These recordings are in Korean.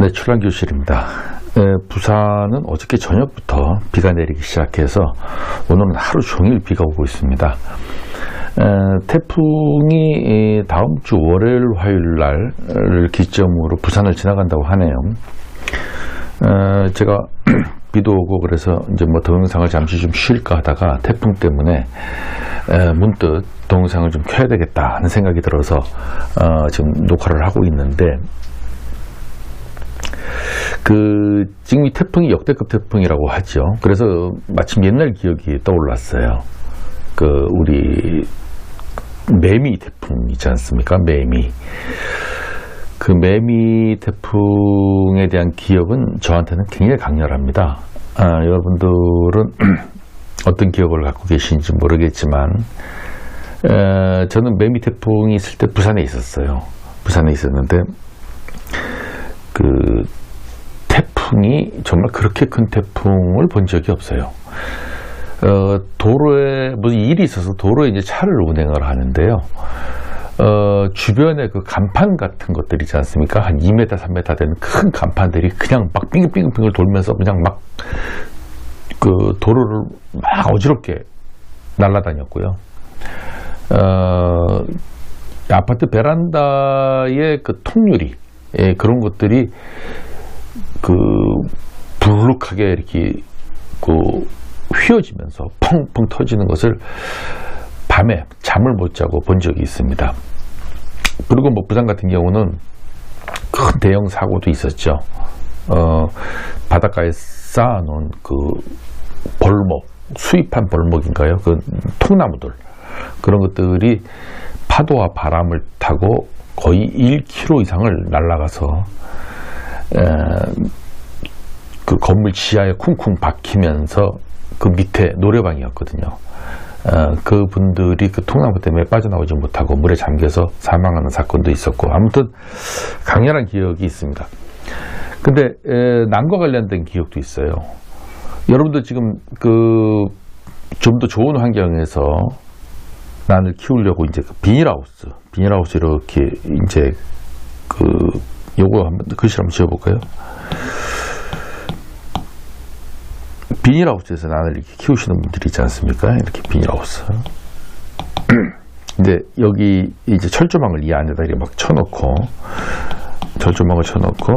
네, 출란교실입니다. 부산은 어저께 저녁부터 비가 내리기 시작해서 오늘은 하루 종일 비가 오고 있습니다. 태풍이 다음 주 월요일, 화요일 날을 기점으로 부산을 지나간다고 하네요. 제가 비도 오고 그래서 이제 뭐 동영상을 잠시 좀 쉴까 하다가 태풍 때문에 문득 동영상을 좀 켜야 되겠다 하는 생각이 들어서 지금 녹화를 하고 있는데, 지금 이 태풍이 역대급 태풍이라고 하죠. 그래서 마침 옛날 기억이 떠올랐어요. 우리 매미 태풍 있지 않습니까? 매미. 그 매미 태풍에 대한 기억은 저한테는 굉장히 강렬합니다. 여러분들은 어떤 기억을 갖고 계신지 모르겠지만, 저는 매미 태풍이 있을 때 부산에 있었어요. 부산에 있었는데, 태풍이 정말 그렇게 큰 태풍을 본 적이 없어요. 도로에 무슨 일이 있어서 도로에 이제 차를 운행을 하는데요. 주변에 그 간판 같은 것들 있지 않습니까? 한 2m, 3m 되는 큰 간판들이 그냥 막 빙글빙글 돌면서 그냥 막 도로를 막 어지럽게 날아다녔고요. 아파트 베란다의 그 통유리, 그런 것들이 불룩하게 이렇게 휘어지면서 펑펑 터지는 것을 밤에 잠을 못 자고 본 적이 있습니다. 그리고 뭐 부산 같은 경우는 큰 대형 사고도 있었죠. 바닷가에 쌓아놓은 벌목, 수입한 벌목인가요? 통나무들, 그런 것들이 파도와 바람을 타고 거의 1km 이상을 날아가서 건물 지하에 쿵쿵 박히면서 그 밑에 노래방이었거든요. 그분들이 통나무 때문에 빠져나오지 못하고 물에 잠겨서 사망하는 사건도 있었고, 아무튼 강렬한 기억이 있습니다. 근데 난과 관련된 기억도 있어요. 여러분들 지금 좀 더 좋은 환경에서 난을 키우려고 이제 비닐하우스 이렇게 이제 요거 한번 글씨를 한번 지어볼까요? 비닐하우스에서 난을 이렇게 키우시는 분들이 있지 않습니까? 이렇게 비닐하우스. 근데 여기 이제 철조망을 이 안에다 이렇게 막 쳐놓고, 철조망을 쳐놓고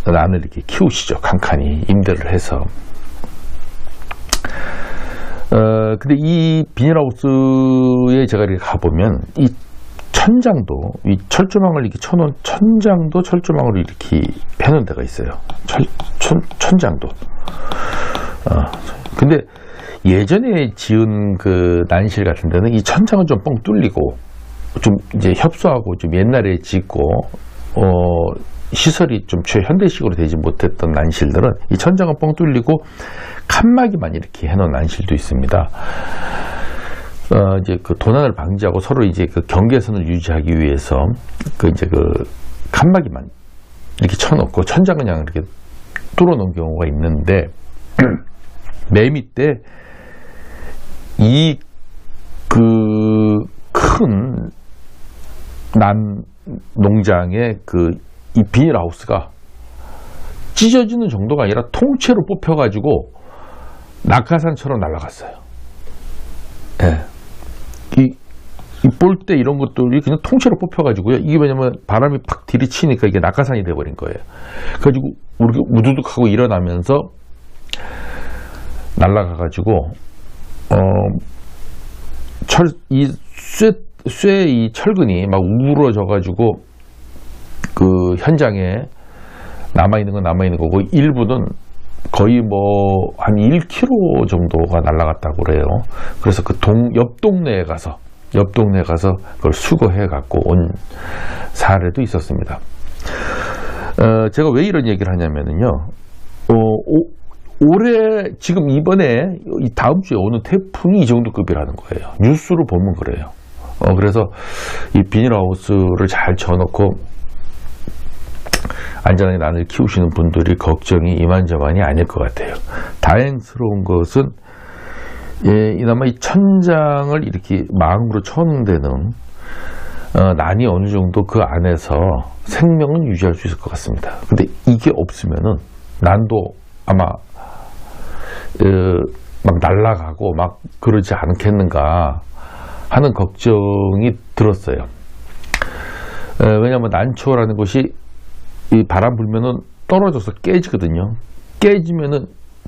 난을 이렇게 키우시죠. 칸칸이 임대를 해서. 근데 이 비닐하우스에 제가 이렇게 가보면 이 천장도, 이 철조망을 이렇게 쳐놓은 천장도 철조망으로 이렇게 해놓은 데가 있어요. 천장도. 근데 예전에 지은 난실 같은 데는 이 천장은 좀 뻥 뚫리고, 좀 이제 협소하고 좀 옛날에 짓고, 시설이 좀 최현대식으로 되지 못했던 난실들은 이 천장은 뻥 뚫리고 칸막이만 이렇게 해놓은 난실도 있습니다. 이제 도난을 방지하고 서로 이제 경계선을 유지하기 위해서 칸막이만 이렇게 쳐놓고 천장 그냥 이렇게 뚫어놓은 경우가 있는데, 매미 때 이 큰 난 농장의 이 비닐하우스가 찢어지는 정도가 아니라 통째로 뽑혀가지고 낙하산처럼 날아갔어요. 예. 이 볼대 이런 것들이 그냥 통째로 뽑혀가지고요. 이게 왜냐면 바람이 팍 들이치니까 이게 낙하산이 돼버린 거예요. 그래가지고 우리가 우두둑하고 일어나면서 날아가가지고 쇠 철근이 막 우러져가지고 현장에 남아있는 건 남아있는 거고, 일부는 거의 한 1km 정도가 날아갔다고 그래요. 그래서 옆 동네에 가서 그걸 수거해 갖고 온 사례도 있었습니다. 제가 왜 이런 얘기를 하냐면요, 올해 지금 이번에 다음 주에 오는 태풍이 이 정도 급이라는 거예요. 뉴스로 보면 그래요. 그래서 이 비닐하우스를 잘 쳐놓고 안전하게 난을 키우시는 분들이 걱정이 이만저만이 아닐 것 같아요. 다행스러운 것은 이나마 이 천장을 이렇게 망으로 쳐놓은 데는 난이 어느 정도 그 안에서 생명은 유지할 수 있을 것 같습니다. 근데 이게 없으면은 난도 아마 막 날아가고 막 그러지 않겠는가 하는 걱정이 들었어요. 왜냐하면 난초라는 것이 이 바람 불면은 떨어져서 깨지거든요. 깨지면은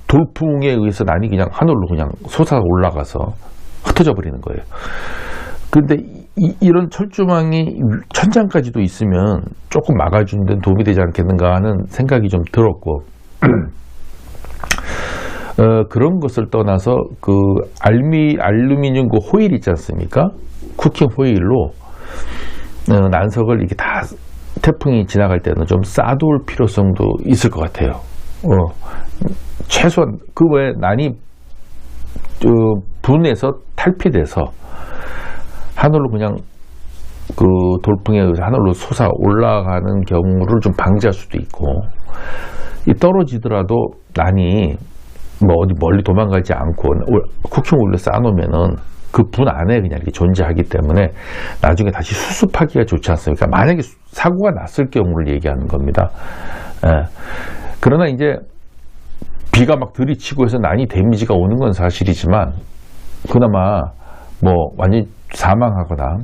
돌풍에 의해서 난이 그냥 하늘로 그냥 솟아 올라가서 흩어져 버리는 거예요. 근데 이런 철조망이 천장까지도 있으면 조금 막아주는 데는 도움이 되지 않겠는가 하는 생각이 좀 들었고, 그런 것을 떠나서 그 알루미늄 그 호일 있지 않습니까? 쿠킹 호일로 난석을 이렇게 다 태풍이 지나갈 때는 좀 쌓아둘 필요성도 있을 것 같아요. 최소한 그 외에 난이 분해서 탈피돼서 하늘로 그냥 그 돌풍에 의해서 하늘로 솟아 올라가는 경우를 좀 방지할 수도 있고, 이 떨어지더라도 난이 뭐 어디 멀리 도망가지 않고 쿠킹 오일로 쌓아놓으면은 그 분 안에 그냥 이렇게 존재하기 때문에 나중에 다시 수습하기가 좋지 않습니까? 만약에 사고가 났을 경우를 얘기하는 겁니다. 그러나 이제 비가 막 들이치고 해서 난이 데미지가 오는 건 사실이지만, 그나마 뭐 완전히 사망하거나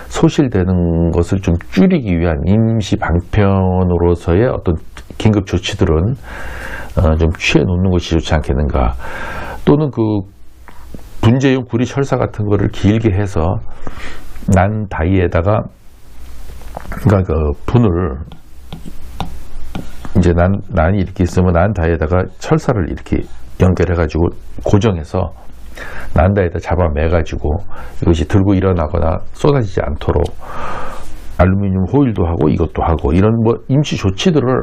소실되는 것을 좀 줄이기 위한 임시 방편으로서의 어떤 긴급 조치들은 좀 취해 놓는 것이 좋지 않겠는가. 또는 그 분재용 구리 철사 같은 거를 길게 해서 난 다이에다가, 그러니까 그 분을 이제 난이 이렇게 있으면 난 다이에다가 철사를 이렇게 연결해 가지고 고정해서 난 다이에다 잡아 매 가지고 이것이 들고 일어나거나 쏟아지지 않도록 알루미늄 호일도 하고 이것도 하고, 이런 뭐 임시 조치들을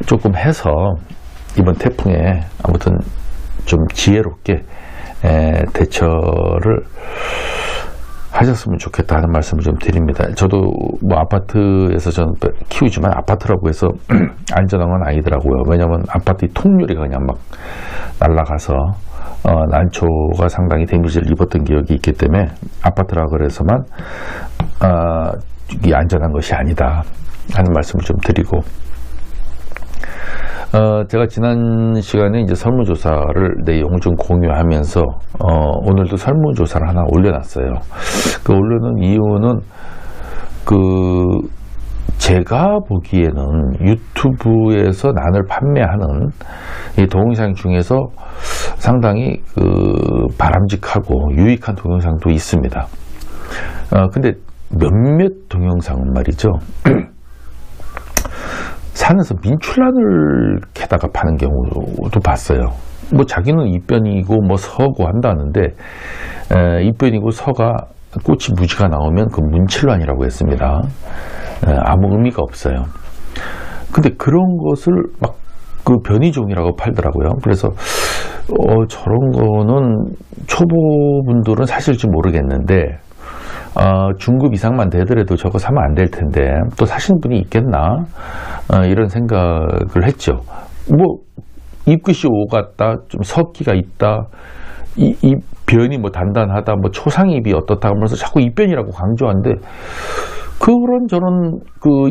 조금 해서 이번 태풍에 아무튼 좀 지혜롭게 대처를 하셨으면 좋겠다 하는 말씀을 좀 드립니다. 저도 뭐 아파트에서 저는 키우지만 아파트라고 해서 안전한 건 아니더라고요. 왜냐하면 아파트 통유리가 그냥 막 날아가서 난초가 상당히 데미지를 입었던 기억이 있기 때문에 아파트라 그래서만 이게 안전한 것이 아니다 하는 말씀을 좀 드리고, 제가 지난 시간에 이제 설문조사를 내용을 좀 공유하면서 오늘도 설문조사를 하나 올려놨어요. 그 올려놓은 이유는 제가 보기에는 유튜브에서 난을 판매하는 이 동영상 중에서 상당히 바람직하고 유익한 동영상도 있습니다. 근데 몇몇 동영상은 말이죠. 산에서 민출란을 캐다가 파는 경우도 봤어요. 뭐 자기는 잎변이고 뭐 서고 한다는데, 잎변이고 서가 꽃이 무지가 나오면 그 문칠란이라고 했습니다. 아무 의미가 없어요. 근데 그런 것을 막 그 변이종이라고 팔더라고요. 그래서 저런 거는 초보분들은 사실지 모르겠는데, 중급 이상만 되더라도 저거 사면 안 될 텐데 또 사시는 분이 있겠나, 이런 생각을 했죠. 뭐 잎끝이 오갔다, 좀 섞기가 있다, 이 변이 뭐 단단하다, 뭐 초상잎이 어떻다 하면서 자꾸 잎변이라고 강조하는데, 그런저런 그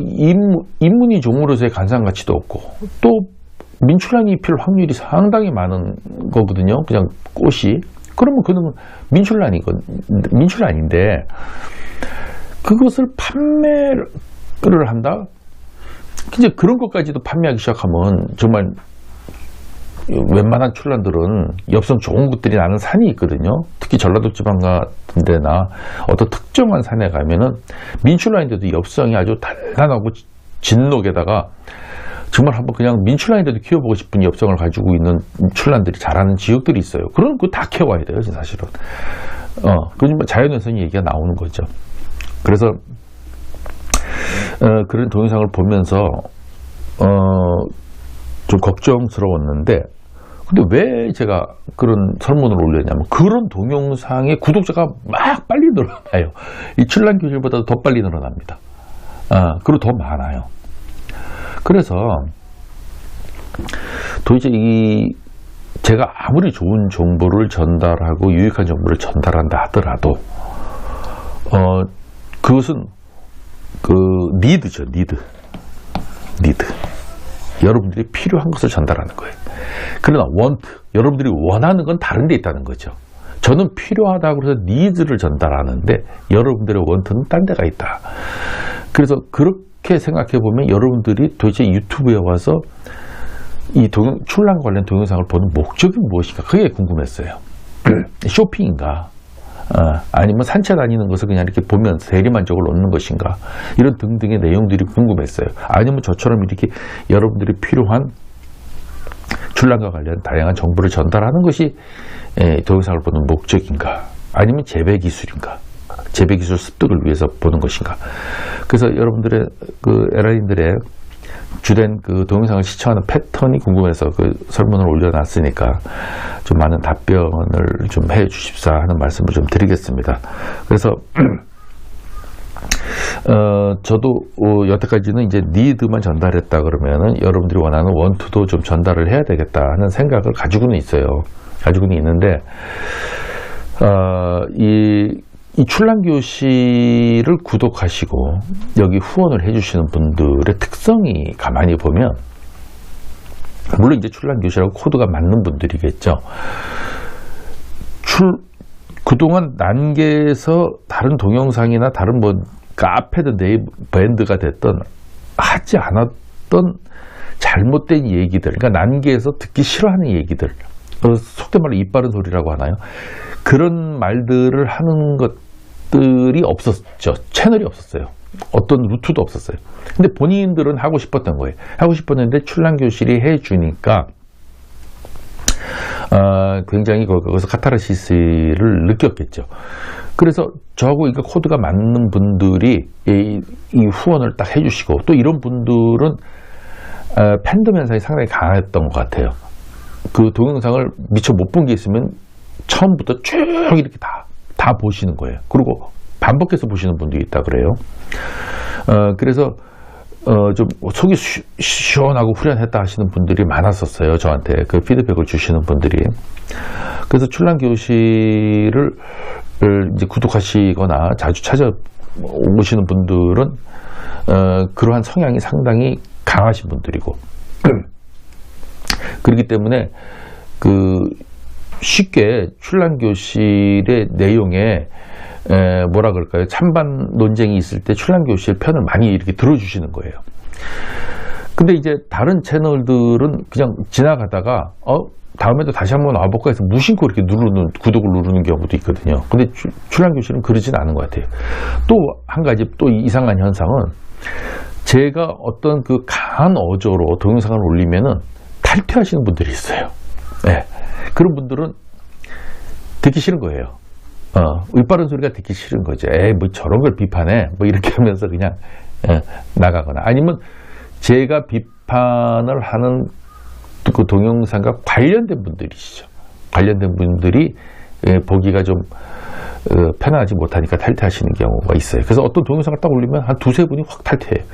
인문이 종으로서의 간상 가치도 없고, 또 민출란이 입힐 확률이 상당히 많은 거거든요. 그냥 꽃이. 그러면 그는 민출란인데 그것을 판매를 한다? 이제 그런 것까지도 판매하기 시작하면 정말 웬만한 출란들은 엽성 좋은 것들이 나는 산이 있거든요. 특히 전라도 지방 같은 데나 어떤 특정한 산에 가면은 민출란인데도 엽성이 아주 단단하고 진녹에다가 정말 한번 그냥 민출란인데도 키워보고 싶은 엽성을 가지고 있는 출란들이 자라는 지역들이 있어요. 그런 거 다 키워와야 돼요, 사실은. 그건 자연에서는 얘기가 나오는 거죠. 그래서 그런 동영상을 보면서 좀 걱정스러웠는데, 근데 왜 제가 그런 설문을 올렸냐면, 그런 동영상의 구독자가 막 빨리 늘어나요. 이 출란 교실보다도 더 빨리 늘어납니다. 그리고 더 많아요. 그래서 도대체 제가 아무리 좋은 정보를 전달하고 유익한 정보를 전달한다 하더라도 그것은 니드죠, 니드. 여러분들이 필요한 것을 전달하는 거예요. 그러나 want, 여러분들이 원하는 건 다른 데 있다는 거죠. 저는 필요하다고 해서 니드를 전달하는데 여러분들의 want는 딴 데가 있다. 그래서 그렇게 생각해 보면 여러분들이 도대체 유튜브에 와서 이 출랑 관련 동영상을 보는 목적이 무엇인가, 그게 궁금했어요. 쇼핑인가, 아니면 산책 다니는 것을 그냥 이렇게 보면서 대리만족을 얻는 것인가, 이런 등등의 내용들이 궁금했어요. 아니면 저처럼 이렇게 여러분들이 필요한 출랑과 관련 다양한 정보를 전달하는 것이 동영상을 보는 목적인가, 아니면 재배 기술인가, 재배 기술 습득을 위해서 보는 것인가. 그래서 여러분들의 에라인들의 주된 동영상을 시청하는 패턴이 궁금해서 설문을 올려놨으니까 좀 많은 답변을 좀 해 주십사 하는 말씀을 좀 드리겠습니다. 그래서 저도 여태까지는 이제 니드만 전달했다 그러면은 여러분들이 원하는 원투도 좀 전달을 해야 되겠다 하는 생각을 가지고는 있어요. 가지고는 있는데, 이 출랑교실을 구독하시고 여기 후원을 해주시는 분들의 특성이 가만히 보면, 물론 이제 출랑교실하고 코드가 맞는 분들이겠죠. 그동안 난개에서 다른 동영상이나 다른 뭐 카페든 네이버 밴드가 됐던 하지 않았던 잘못된 얘기들, 그러니까 난개에서 듣기 싫어하는 얘기들, 속된 말로 입 바른 소리라고 하나요? 그런 말들을 하는 것들이 없었죠. 채널이 없었어요. 어떤 루트도 없었어요. 근데 본인들은 하고 싶었던 거예요. 하고 싶었는데 출랑교실이 해주니까 굉장히 거기서 카타르시스를 느꼈겠죠. 그래서 저하고 이거 코드가 맞는 분들이 이 후원을 딱 해주시고, 또 이런 분들은 팬덤 현상이 상당히 강했던 것 같아요. 그 동영상을 미처 못 본 게 있으면 처음부터 쭉 이렇게 다 보시는 거예요. 그리고 반복해서 보시는 분들이 있다 그래요. 그래서 좀 속이 시원하고 후련했다 하시는 분들이 많았었어요. 저한테 그 피드백을 주시는 분들이. 그래서 출랑교실을 이제 구독하시거나 자주 찾아오시는 분들은 그러한 성향이 상당히 강하신 분들이고, 그렇기 때문에 쉽게 출랑교실의 내용에 뭐라 그럴까요? 찬반 논쟁이 있을 때 출랑교실 편을 많이 이렇게 들어주시는 거예요. 근데 이제 다른 채널들은 그냥 지나가다가 다음에도 다시 한번 와볼까 해서 무심코 이렇게 구독을 누르는 경우도 있거든요. 근데 출랑교실은 그러진 않은 것 같아요. 또 한 가지 또 이상한 현상은, 제가 어떤 강한 어조로 동영상을 올리면은 탈퇴하시는 분들이 있어요. 네. 그런 분들은 듣기 싫은 거예요. 의빠른 소리가 듣기 싫은 거죠. 뭐 저런 걸 비판해, 뭐 이렇게 하면서 그냥 나가거나, 아니면 제가 비판을 하는 그 동영상과 관련된 분들이시죠. 관련된 분들이 보기가 좀 편하지 못하니까 탈퇴하시는 경우가 있어요. 그래서 어떤 동영상을 딱 올리면 한 두세 분이 확 탈퇴해요.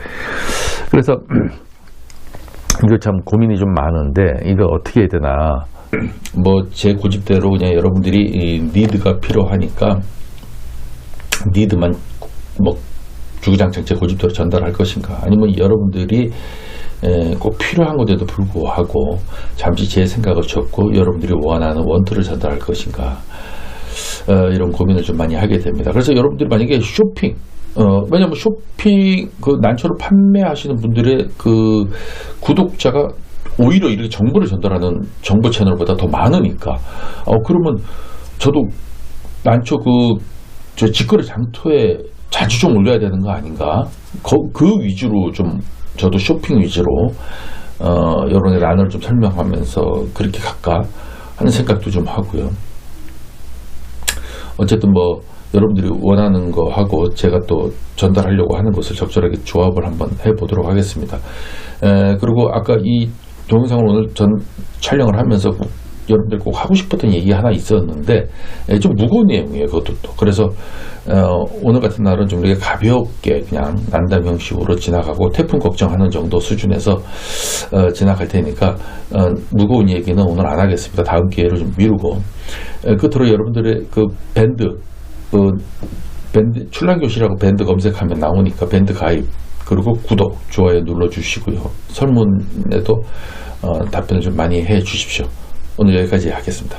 그래서 이거 참 고민이 좀 많은데, 이거 어떻게 해야 되나. 뭐 제 고집대로 그냥 여러분들이 니드가 필요하니까 니드만 뭐 주구장창 제 고집대로 전달할 것인가, 아니면 여러분들이 꼭 필요한 것에도 불구하고 잠시 제 생각을 적고 여러분들이 원하는 원투를 전달할 것인가, 이런 고민을 좀 많이 하게 됩니다. 그래서 여러분들이 만약에 쇼핑, 왜냐면 쇼핑 난초를 판매하시는 분들의 구독자가 오히려 이렇게 정보를 전달하는 정보 채널보다 더 많으니까, 그러면 저도 난초 저 직거래 장터에 자주 좀 올려야 되는 거 아닌가? 그 위주로 좀 저도 쇼핑 위주로 여러분의 란을 좀 설명하면서 그렇게 갈까 하는 생각도 좀 하고요. 어쨌든 뭐 여러분들이 원하는 거 하고 제가 또 전달하려고 하는 것을 적절하게 조합을 한번 해보도록 하겠습니다. 그리고 아까 이 동영상을 오늘 촬영을 하면서 여러분들 꼭 하고 싶었던 얘기 하나 있었는데, 좀 무거운 내용이에요, 그것도 또. 그래서 오늘 같은 날은 좀 이렇게 가볍게 그냥 난담 형식으로 지나가고 태풍 걱정하는 정도 수준에서 지나갈 테니까 무거운 얘기는 오늘 안 하겠습니다. 다음 기회로 좀 미루고, 끝으로 여러분들의 밴드 밴드 출란교실하고 밴드 검색하면 나오니까 밴드 가입 그리고 구독, 좋아요 눌러주시고요. 설문에도 답변을 좀 많이 해 주십시오. 오늘 여기까지 하겠습니다.